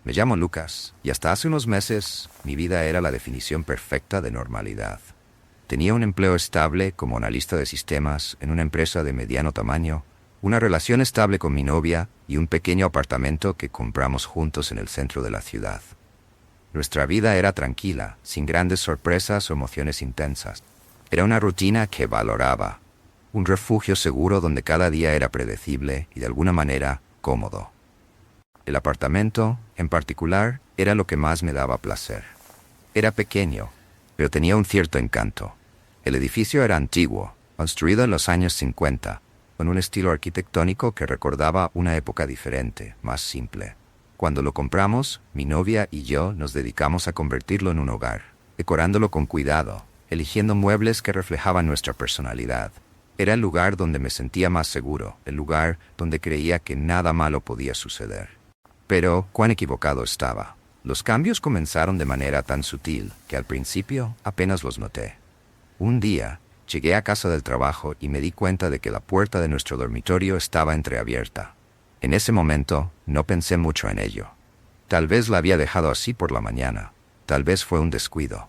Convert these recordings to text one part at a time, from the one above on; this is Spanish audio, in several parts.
Me llamo Lucas, y hasta hace unos meses mi vida era la definición perfecta de normalidad. Tenía un empleo estable como analista de sistemas en una empresa de mediano tamaño, una relación estable con mi novia y un pequeño apartamento que compramos juntos en el centro de la ciudad. Nuestra vida era tranquila, sin grandes sorpresas o emociones intensas. Era una rutina que valoraba, un refugio seguro donde cada día era predecible y de alguna manera cómodo. El apartamento, en particular, era lo que más me daba placer. Era pequeño, pero tenía un cierto encanto. El edificio era antiguo, construido en los años 50, con un estilo arquitectónico que recordaba una época diferente, más simple. Cuando lo compramos, mi novia y yo nos dedicamos a convertirlo en un hogar, decorándolo con cuidado, eligiendo muebles que reflejaban nuestra personalidad. Era el lugar donde me sentía más seguro, el lugar donde creía que nada malo podía suceder. Pero cuán equivocado estaba. Los cambios comenzaron de manera tan sutil que al principio apenas los noté. Un día, llegué a casa del trabajo y me di cuenta de que la puerta de nuestro dormitorio estaba entreabierta. En ese momento, no pensé mucho en ello. Tal vez la había dejado así por la mañana. Tal vez fue un descuido.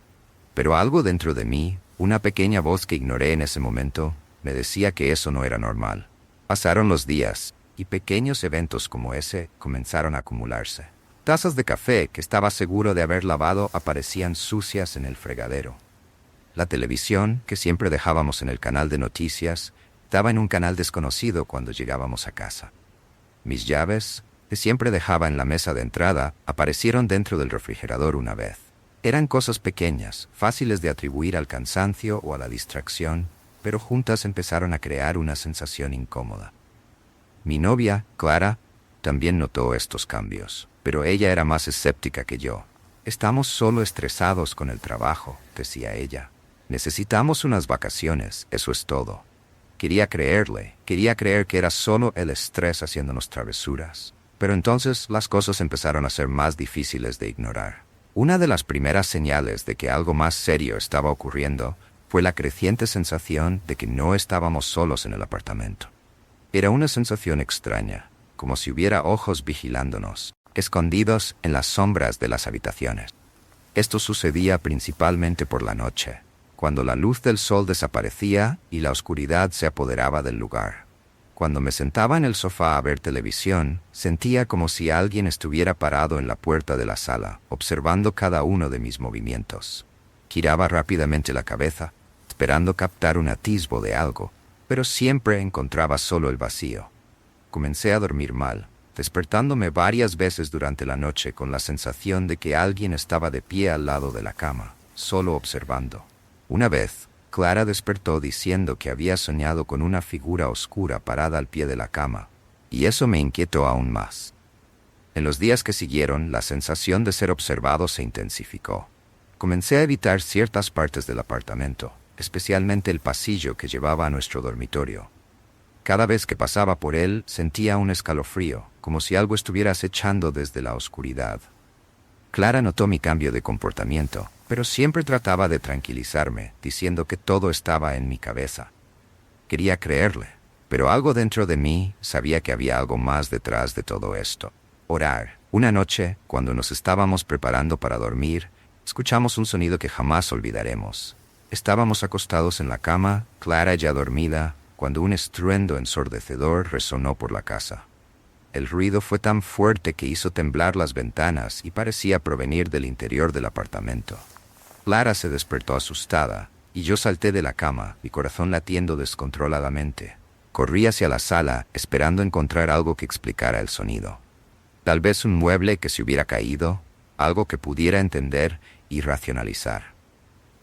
Pero algo dentro de mí, una pequeña voz que ignoré en ese momento, me decía que eso no era normal. Pasaron los días, y pequeños eventos como ese comenzaron a acumularse. Tazas de café que estaba seguro de haber lavado aparecían sucias en el fregadero. La televisión, que siempre dejábamos en el canal de noticias, estaba en un canal desconocido cuando llegábamos a casa. Mis llaves, que siempre dejaba en la mesa de entrada, aparecieron dentro del refrigerador una vez. Eran cosas pequeñas, fáciles de atribuir al cansancio o a la distracción, pero juntas empezaron a crear una sensación incómoda. Mi novia, Clara, también notó estos cambios, pero ella era más escéptica que yo. Estamos solo estresados con el trabajo, decía ella. Necesitamos unas vacaciones, eso es todo. Quería creer que era solo el estrés haciéndonos travesuras. Pero entonces las cosas empezaron a ser más difíciles de ignorar. Una de las primeras señales de que algo más serio estaba ocurriendo fue la creciente sensación de que no estábamos solos en el apartamento. Era una sensación extraña, como si hubiera ojos vigilándonos, escondidos en las sombras de las habitaciones. Esto sucedía principalmente por la noche, cuando la luz del sol desaparecía y la oscuridad se apoderaba del lugar. Cuando me sentaba en el sofá a ver televisión, sentía como si alguien estuviera parado en la puerta de la sala, observando cada uno de mis movimientos. Giraba rápidamente la cabeza, esperando captar un atisbo de algo, pero siempre encontraba solo el vacío. Comencé a dormir mal, despertándome varias veces durante la noche con la sensación de que alguien estaba de pie al lado de la cama, solo observando. Una vez, Clara despertó diciendo que había soñado con una figura oscura parada al pie de la cama, y eso me inquietó aún más. En los días que siguieron, la sensación de ser observado se intensificó. Comencé a evitar ciertas partes del apartamento, especialmente el pasillo que llevaba a nuestro dormitorio. Cada vez que pasaba por él, sentía un escalofrío, como si algo estuviera acechando desde la oscuridad. Clara notó mi cambio de comportamiento, pero siempre trataba de tranquilizarme, diciendo que todo estaba en mi cabeza. Quería creerle, pero algo dentro de mí sabía que había algo más detrás de todo esto. Orar. Una noche, cuando nos estábamos preparando para dormir, escuchamos un sonido que jamás olvidaremos. Estábamos acostados en la cama, Clara ya dormida, cuando un estruendo ensordecedor resonó por la casa. El ruido fue tan fuerte que hizo temblar las ventanas y parecía provenir del interior del apartamento. Clara se despertó asustada, y yo salté de la cama, mi corazón latiendo descontroladamente. Corrí hacia la sala, esperando encontrar algo que explicara el sonido. Tal vez un mueble que se hubiera caído, algo que pudiera entender y racionalizar.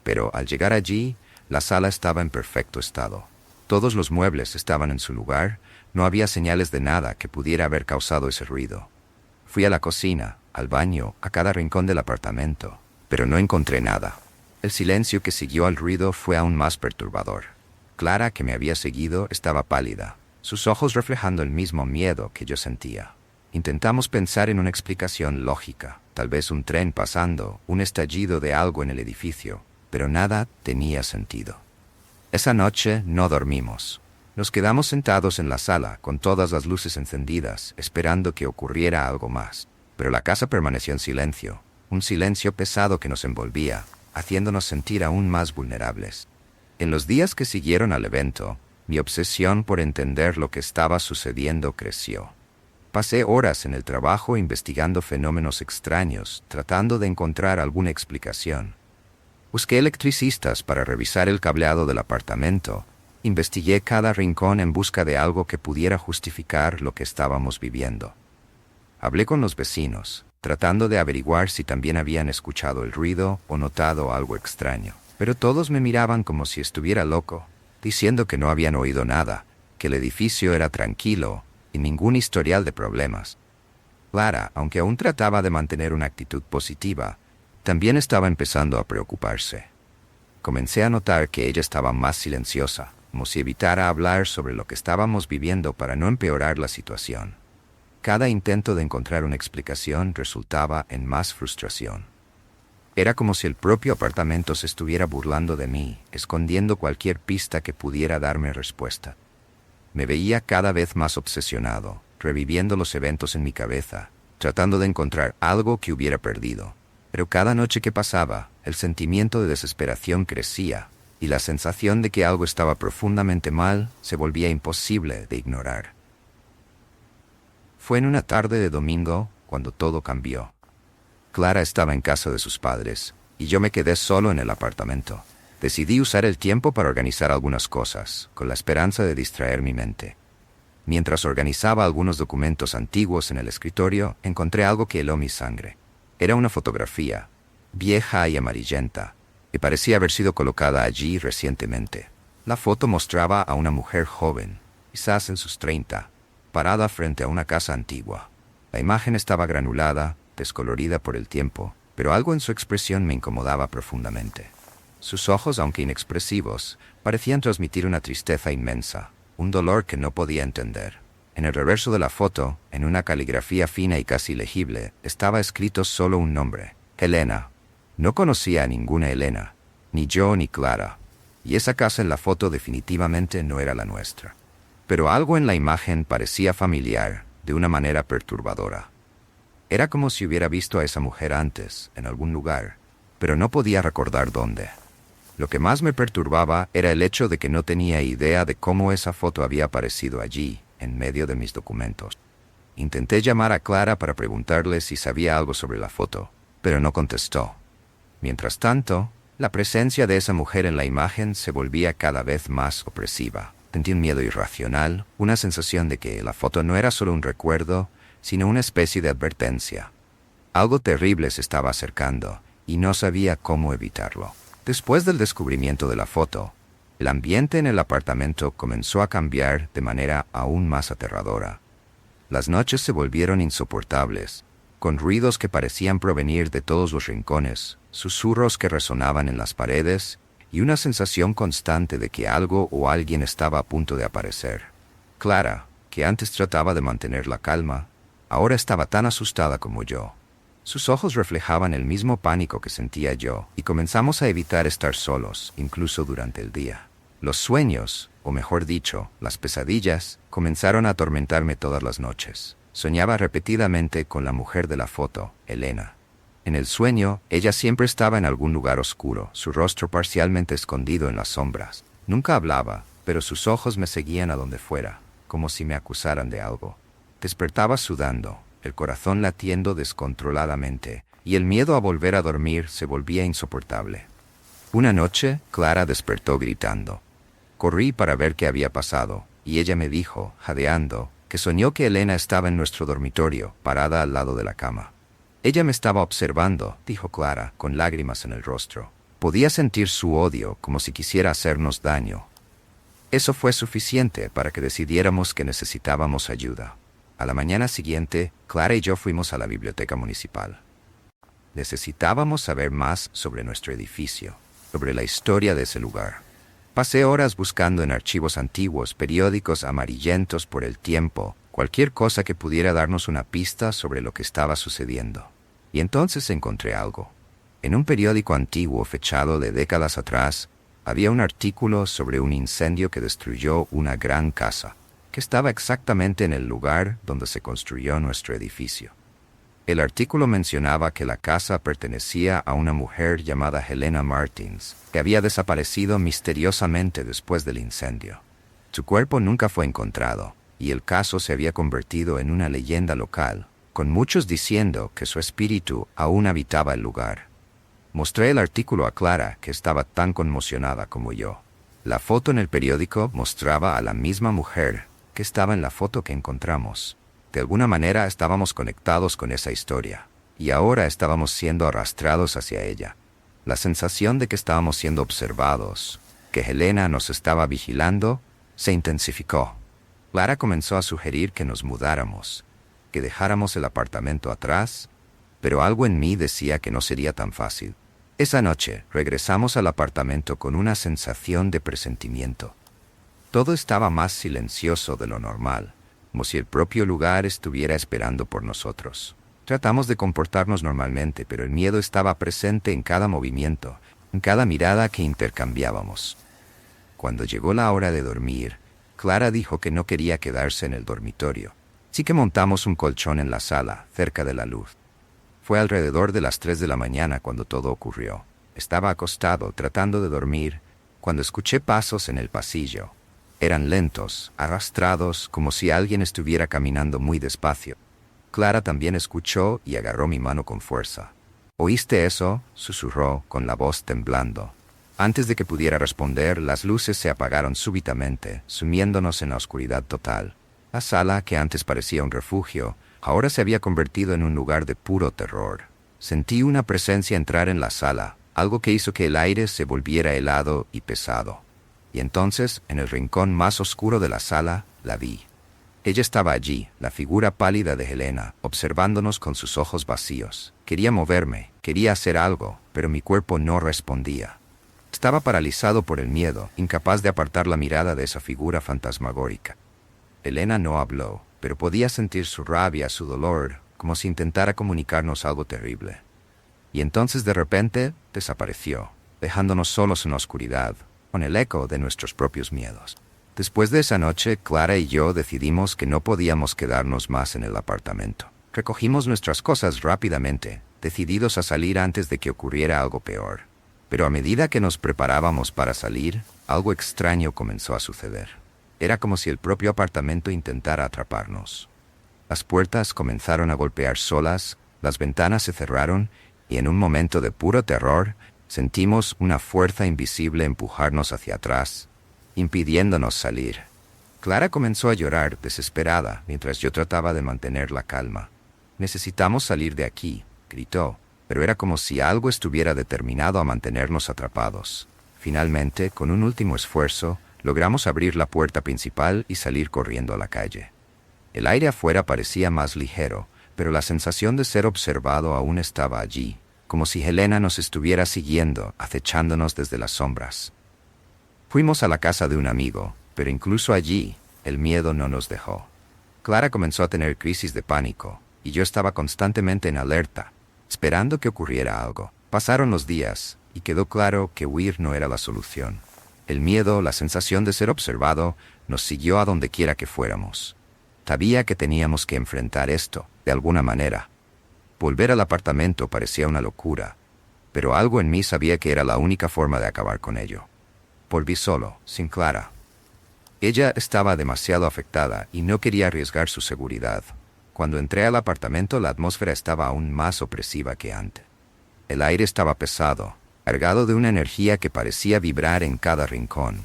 Pero al llegar allí, la sala estaba en perfecto estado. Todos los muebles estaban en su lugar, no había señales de nada que pudiera haber causado ese ruido. Fui a la cocina, al baño, a cada rincón del apartamento, pero no encontré nada. El silencio que siguió al ruido fue aún más perturbador. Clara, que me había seguido, estaba pálida, sus ojos reflejando el mismo miedo que yo sentía. Intentamos pensar en una explicación lógica, tal vez un tren pasando, un estallido de algo en el edificio, pero nada tenía sentido. Esa noche no dormimos. Nos quedamos sentados en la sala, con todas las luces encendidas, esperando que ocurriera algo más. pero la casa permaneció en silencio, un silencio pesado que nos envolvía, haciéndonos sentir aún más vulnerables. En los días que siguieron al evento, mi obsesión por entender lo que estaba sucediendo creció. Pasé horas en el trabajo investigando fenómenos extraños, tratando de encontrar alguna explicación. Busqué electricistas para revisar el cableado del apartamento. Investigué cada rincón en busca de algo que pudiera justificar lo que estábamos viviendo. Hablé con los vecinos, tratando de averiguar si también habían escuchado el ruido o notado algo extraño. Pero todos me miraban como si estuviera loco, diciendo que no habían oído nada, que el edificio era tranquilo y ningún historial de problemas. Clara, aunque aún trataba de mantener una actitud positiva, también estaba empezando a preocuparse. Comencé a notar que ella estaba más silenciosa, como si evitara hablar sobre lo que estábamos viviendo para no empeorar la situación. Cada intento de encontrar una explicación resultaba en más frustración. Era como si el propio apartamento se estuviera burlando de mí, escondiendo cualquier pista que pudiera darme respuesta. Me veía cada vez más obsesionado, reviviendo los eventos en mi cabeza, tratando de encontrar algo que hubiera perdido. Pero cada noche que pasaba, el sentimiento de desesperación crecía, y la sensación de que algo estaba profundamente mal se volvía imposible de ignorar. Fue en una tarde de domingo cuando todo cambió. Clara estaba en casa de sus padres, y yo me quedé solo en el apartamento. Decidí usar el tiempo para organizar algunas cosas, con la esperanza de distraer mi mente. Mientras organizaba algunos documentos antiguos en el escritorio, encontré algo que heló mi sangre. Era una fotografía, vieja y amarillenta, que parecía haber sido colocada allí recientemente. La foto mostraba a una mujer joven, quizás en sus 30, parada frente a una casa antigua. La imagen estaba granulada, descolorida por el tiempo, pero algo en su expresión me incomodaba profundamente. Sus ojos, aunque inexpresivos, parecían transmitir una tristeza inmensa, un dolor que no podía entender. En el reverso de la foto, en una caligrafía fina y casi legible, estaba escrito solo un nombre: Elena. No conocía a ninguna Elena, ni yo ni Clara, y esa casa en la foto definitivamente no era la nuestra. Pero algo en la imagen parecía familiar, de una manera perturbadora. Era como si hubiera visto a esa mujer antes, en algún lugar, pero no podía recordar dónde. Lo que más me perturbaba era el hecho de que no tenía idea de cómo esa foto había aparecido allí, en medio de mis documentos. Intenté llamar a Clara para preguntarle si sabía algo sobre la foto, pero no contestó. Mientras tanto, la presencia de esa mujer en la imagen se volvía cada vez más opresiva. Sentí un miedo irracional, una sensación de que la foto no era solo un recuerdo, sino una especie de advertencia. Algo terrible se estaba acercando, y no sabía cómo evitarlo. Después del descubrimiento de la foto, el ambiente en el apartamento comenzó a cambiar de manera aún más aterradora. Las noches se volvieron insoportables, con ruidos que parecían provenir de todos los rincones, susurros que resonaban en las paredes y una sensación constante de que algo o alguien estaba a punto de aparecer. Clara, que antes trataba de mantener la calma, ahora estaba tan asustada como yo. Sus ojos reflejaban el mismo pánico que sentía yo, y comenzamos a evitar estar solos, incluso durante el día. Los sueños, o mejor dicho, las pesadillas, comenzaron a atormentarme todas las noches. Soñaba repetidamente con la mujer de la foto, Elena. En el sueño, ella siempre estaba en algún lugar oscuro, su rostro parcialmente escondido en las sombras. Nunca hablaba, pero sus ojos me seguían a donde fuera, como si me acusaran de algo. Despertaba sudando, el corazón latiendo descontroladamente, y el miedo a volver a dormir se volvía insoportable. Una noche, Clara despertó gritando. Corrí para ver qué había pasado, y ella me dijo, jadeando, que soñó que Elena estaba en nuestro dormitorio, parada al lado de la cama. Ella me estaba observando, dijo Clara, con lágrimas en el rostro. Podía sentir su odio, como si quisiera hacernos daño. Eso fue suficiente para que decidiéramos que necesitábamos ayuda. A la mañana siguiente, Clara y yo fuimos a la biblioteca municipal. Necesitábamos saber más sobre nuestro edificio, sobre la historia de ese lugar. Pasé horas buscando en archivos antiguos, periódicos amarillentos por el tiempo, cualquier cosa que pudiera darnos una pista sobre lo que estaba sucediendo. Y entonces encontré algo. En un periódico antiguo fechado de décadas atrás, había un artículo sobre un incendio que destruyó una gran casa, que estaba exactamente en el lugar donde se construyó nuestro edificio. El artículo mencionaba que la casa pertenecía a una mujer llamada Helena Martins, que había desaparecido misteriosamente después del incendio. Su cuerpo nunca fue encontrado, y el caso se había convertido en una leyenda local, con muchos diciendo que su espíritu aún habitaba el lugar. Mostré el artículo a Clara, que estaba tan conmocionada como yo. La foto en el periódico mostraba a la misma mujer que estaba en la foto que encontramos. De alguna manera estábamos conectados con esa historia, y ahora estábamos siendo arrastrados hacia ella. La sensación de que estábamos siendo observados, que Helena nos estaba vigilando, se intensificó. Clara comenzó a sugerir que nos mudáramos, que dejáramos el apartamento atrás, pero algo en mí decía que no sería tan fácil. Esa noche regresamos al apartamento con una sensación de presentimiento. Todo estaba más silencioso de lo normal, como si el propio lugar estuviera esperando por nosotros. Tratamos de comportarnos normalmente, pero el miedo estaba presente en cada movimiento, en cada mirada que intercambiábamos. Cuando llegó la hora de dormir, Clara dijo que no quería quedarse en el dormitorio. Así que montamos un colchón en la sala, cerca de la luz. Fue alrededor de las 3 de la mañana cuando todo ocurrió. Estaba acostado, tratando de dormir, cuando escuché pasos en el pasillo. Eran lentos, arrastrados, como si alguien estuviera caminando muy despacio. Clara también escuchó y agarró mi mano con fuerza. ¿Oíste eso?, susurró, con la voz temblando. Antes de que pudiera responder, las luces se apagaron súbitamente, sumiéndonos en la oscuridad total. La sala, que antes parecía un refugio, ahora se había convertido en un lugar de puro terror. Sentí una presencia entrar en la sala, algo que hizo que el aire se volviera helado y pesado. Y entonces, en el rincón más oscuro de la sala, la vi. Ella estaba allí, la figura pálida de Helena, observándonos con sus ojos vacíos. Quería moverme, quería hacer algo, pero mi cuerpo no respondía. Estaba paralizado por el miedo, incapaz de apartar la mirada de esa figura fantasmagórica. Helena no habló, pero podía sentir su rabia, su dolor, como si intentara comunicarnos algo terrible. Y entonces de repente desapareció, dejándonos solos en la oscuridad, con el eco de nuestros propios miedos. Después de esa noche, Clara y yo decidimos que no podíamos quedarnos más en el apartamento. Recogimos nuestras cosas rápidamente, decididos a salir antes de que ocurriera algo peor. Pero a medida que nos preparábamos para salir, algo extraño comenzó a suceder. Era como si el propio apartamento intentara atraparnos. Las puertas comenzaron a golpear solas, las ventanas se cerraron, y en un momento de puro terror, sentimos una fuerza invisible empujarnos hacia atrás, impidiéndonos salir. Clara comenzó a llorar, desesperada, mientras yo trataba de mantener la calma. «Necesitamos salir de aquí», gritó, pero era como si algo estuviera determinado a mantenernos atrapados. Finalmente, con un último esfuerzo, logramos abrir la puerta principal y salir corriendo a la calle. El aire afuera parecía más ligero, pero la sensación de ser observado aún estaba allí, como si Helena nos estuviera siguiendo, acechándonos desde las sombras. Fuimos a la casa de un amigo, pero incluso allí, el miedo no nos dejó. Clara comenzó a tener crisis de pánico, y yo estaba constantemente en alerta, esperando que ocurriera algo. Pasaron los días, y quedó claro que huir no era la solución. El miedo, la sensación de ser observado, nos siguió a donde quiera que fuéramos. Sabía que teníamos que enfrentar esto, de alguna manera. Volver al apartamento parecía una locura, pero algo en mí sabía que era la única forma de acabar con ello. Volví solo, sin Clara. Ella estaba demasiado afectada y no quería arriesgar su seguridad. Cuando entré al apartamento, la atmósfera estaba aún más opresiva que antes. El aire estaba pesado, cargado de una energía que parecía vibrar en cada rincón.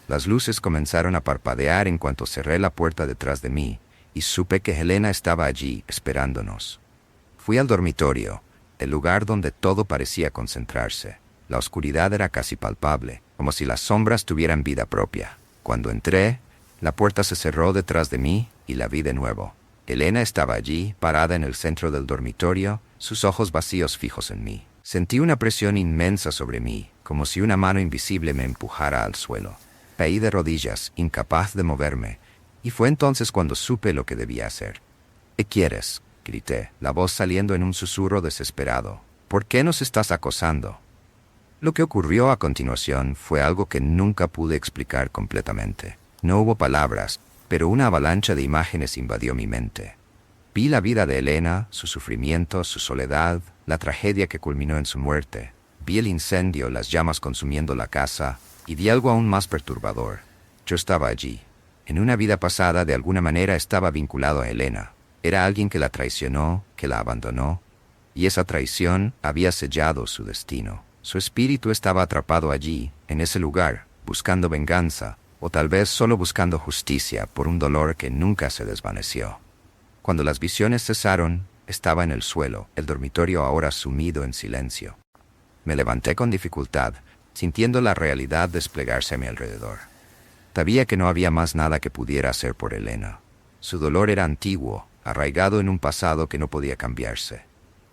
Las luces comenzaron a parpadear en cuanto cerré la puerta detrás de mí, y supe que Helena estaba allí, esperándonos. Fui al dormitorio, el lugar donde todo parecía concentrarse. La oscuridad era casi palpable, como si las sombras tuvieran vida propia. Cuando entré, la puerta se cerró detrás de mí y la vi de nuevo. Helena estaba allí, parada en el centro del dormitorio, sus ojos vacíos fijos en mí. Sentí una presión inmensa sobre mí, como si una mano invisible me empujara al suelo. Caí de rodillas, incapaz de moverme, y fue entonces cuando supe lo que debía hacer. «¿Qué quieres?», grité, la voz saliendo en un susurro desesperado. «¿Por qué nos estás acosando?». Lo que ocurrió a continuación fue algo que nunca pude explicar completamente. No hubo palabras, pero una avalancha de imágenes invadió mi mente. Vi la vida de Elena, su sufrimiento, su soledad, la tragedia que culminó en su muerte. Vi el incendio, las llamas consumiendo la casa, y vi algo aún más perturbador. Yo estaba allí. En una vida pasada, de alguna manera, estaba vinculado a Elena. Era alguien que la traicionó, que la abandonó, y esa traición había sellado su destino. Su espíritu estaba atrapado allí, en ese lugar, buscando venganza, o tal vez solo buscando justicia por un dolor que nunca se desvaneció. Cuando las visiones cesaron, estaba en el suelo, el dormitorio ahora sumido en silencio. Me levanté con dificultad, sintiendo la realidad desplegarse a mi alrededor. Sabía que no había más nada que pudiera hacer por Elena. Su dolor era antiguo, arraigado en un pasado que no podía cambiarse.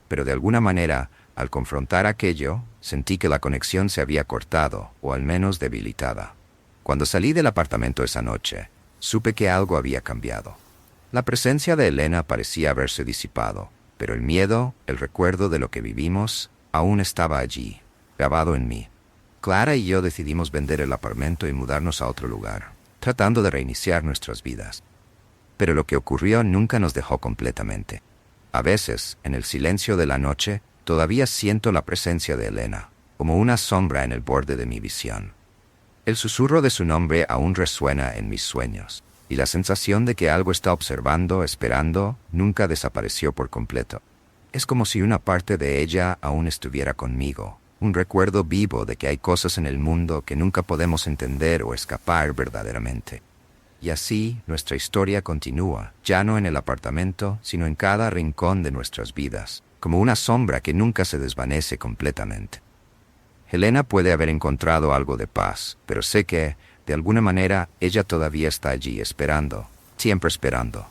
Pero de alguna manera, al confrontar aquello, sentí que la conexión se había cortado, o al menos debilitada. Cuando salí del apartamento esa noche, supe que algo había cambiado. La presencia de Elena parecía haberse disipado, pero el miedo, el recuerdo de lo que vivimos, aún estaba allí, grabado en mí. Clara y yo decidimos vender el apartamento y mudarnos a otro lugar, tratando de reiniciar nuestras vidas. Pero lo que ocurrió nunca nos dejó completamente. A veces, en el silencio de la noche, todavía siento la presencia de Elena, como una sombra en el borde de mi visión. El susurro de su nombre aún resuena en mis sueños, y la sensación de que algo está observando, esperando, nunca desapareció por completo. Es como si una parte de ella aún estuviera conmigo, un recuerdo vivo de que hay cosas en el mundo que nunca podemos entender o escapar verdaderamente. Y así nuestra historia continúa, ya no en el apartamento, sino en cada rincón de nuestras vidas, como una sombra que nunca se desvanece completamente. Elena puede haber encontrado algo de paz, pero sé que, de alguna manera, ella todavía está allí esperando, siempre esperando.